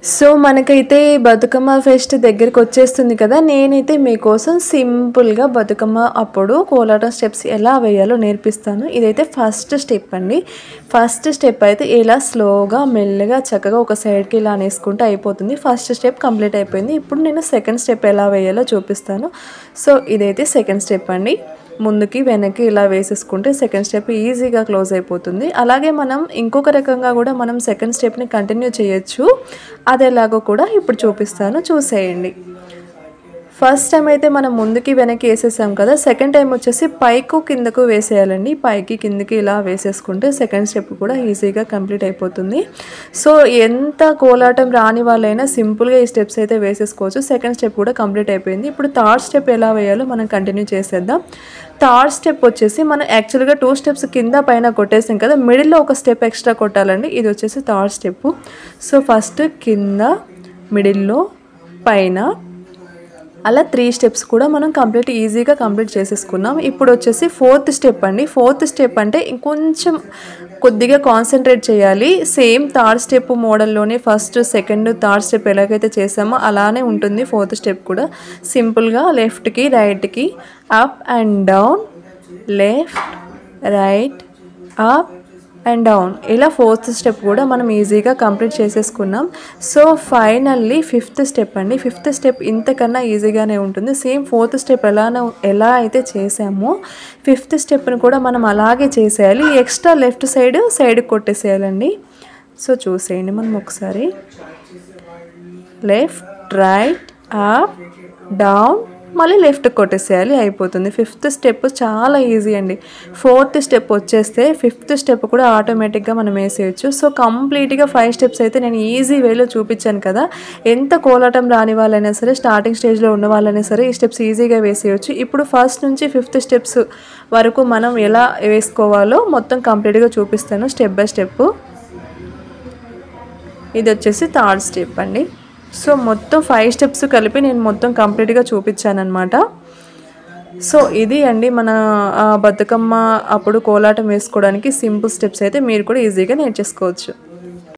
So మనకైతే Bathukamma pest దగ్గరికి వచ్చేస్తుంది కదా. నేనైతే మీకోసం సింపుల్గా బతుకమ్మ అప్పుడు కోలాటం స్టెప్స్ ఎలా వేయాలో నేర్పిస్తాను. ఇదైతే ఫస్ట్ స్టెప్ అండి. ఫస్ట్ స్టెప్ అయితే ఇలా స్లోగా మెల్లగా చక్కగా ఒక సైడ్కి ఇలా అనేసుకుంటే అయిపోతుంది. ఫస్ట్ స్టెప్ కంప్లీట్ అయిపోయింది. ఇప్పుడు నేను సెకండ్ స్టెప్ ఎలా వేయాలో చూపిస్తాను. సో ఇదైతే సెకండ్ స్టెప్ అండి. ముందుకి వెనక్కి ఇలా వేసేసుకుంటే సెకండ్ స్టెప్ ఈజీగా క్లోజ్ అయిపోతుంది. అలాగే మనం ఇంకొక రకంగా కూడా మనం సెకండ్ స్టెప్ని కంటిన్యూ చేయొచ్చు. అది ఎలాగో కూడా ఇప్పుడు చూపిస్తాను, చూసేయండి. ఫస్ట్ టైం అయితే మనం ముందుకి వెనక్కి వేసేసాం కదా. సెకండ్ టైం వచ్చేసి పైకు కిందకు వేసేయాలండి. పైకి కిందకి ఇలా వేసేసుకుంటే సెకండ్ స్టెప్ కూడా ఈజీగా కంప్లీట్ అయిపోతుంది. సో ఎంత కోలాటం రాని వాళ్ళైనా సింపుల్గా ఈ స్టెప్స్ అయితే వేసేసుకోవచ్చు. సెకండ్ స్టెప్ కూడా కంప్లీట్ అయిపోయింది. ఇప్పుడు థర్డ్ స్టెప్ ఎలా వేయాలో మనం కంటిన్యూ చేసేద్దాం. థర్డ్ స్టెప్ వచ్చేసి మనం యాక్చువల్గా 2 స్టెప్స్ కింద పైన కొట్టేసాం కదా, మిడిల్లో ఒక స్టెప్ ఎక్స్ట్రా కొట్టాలండి. ఇది వచ్చేసి థర్డ్ స్టెప్. సో ఫస్ట్ కింద, మిడిల్లో, పైన, అలా 3 స్టెప్స్ కూడా మనం ఈజీగా కంప్లీట్ చేసేసుకున్నాం. ఇప్పుడు వచ్చేసి ఫోర్త్ స్టెప్ అండి. ఫోర్త్ స్టెప్ అంటే ఇంకొంచెం కొద్దిగా కాన్సన్ట్రేట్ చేయాలి. సేమ్ థర్డ్ స్టెప్ మోడల్లోనే ఫస్ట్, సెకండ్, థర్డ్ స్టెప్ ఎలాగైతే చేసామో అలానే ఉంటుంది ఫోర్త్ స్టెప్ కూడా. సింపుల్గా లెఫ్ట్కి, రైట్కి, up and down, left, right, up and down, ఇలా ఫోర్త్ స్టెప్ కూడా మనం ఈజీగా కంప్లీట్ చేసేసుకున్నాం. సో ఫైనల్లీ ఫిఫ్త్ స్టెప్ అండి. ఫిఫ్త్ స్టెప్ ఇంతకన్నా ఈజీగానే ఉంటుంది. సేమ్ ఫోర్త్ స్టెప్ ఎలా అయితే చేసామో ఫిఫ్త్ స్టెప్ని కూడా మనం అలాగే చేసేయాలి. ఎక్స్ట్రా లెఫ్ట్ సైడ్ కొట్టేసేయాలండి. సో చూసేయండి మనం ఒకసారి. లెఫ్ట్, రైట్, అప్, డౌన్, మళ్ళీ లెఫ్ట్ కొట్టేసేయాలి, అయిపోతుంది. ఫిఫ్త్ స్టెప్ చాలా ఈజీ అండి. ఫోర్త్ స్టెప్ వచ్చేస్తే ఫిఫ్త్ స్టెప్ కూడా ఆటోమేటిక్గా మనం వేసేయచ్చు. సో కంప్లీట్గా 5 స్టెప్స్ అయితే నేను ఈజీ వేలో చూపించాను కదా. ఎంత కోలాటం రాని వాళ్ళైనా సరే, స్టార్టింగ్ స్టేజ్లో ఉన్న వాళ్ళైనా సరే ఈ స్టెప్స్ ఈజీగా వేసేయచ్చు. ఇప్పుడు ఫస్ట్ నుంచి 5th స్టెప్స్ వరకు మనం ఎలా వేసుకోవాలో మొత్తం కంప్లీట్గా చూపిస్తాను స్టెప్ బై స్టెప్. ఇది వచ్చేసి థర్డ్ స్టెప్ అండి. సో మొత్తం 5 స్టెప్స్ కలిపి నేను మొత్తం కంప్లీట్గా చూపించాను అనమాట. సో ఇది అండి మన బతుకమ్మ అప్పుడు కోలాటం వేసుకోవడానికి సింపుల్ స్టెప్స్ అయితే మీరు కూడా ఈజీగా నేర్చేసుకోవచ్చు.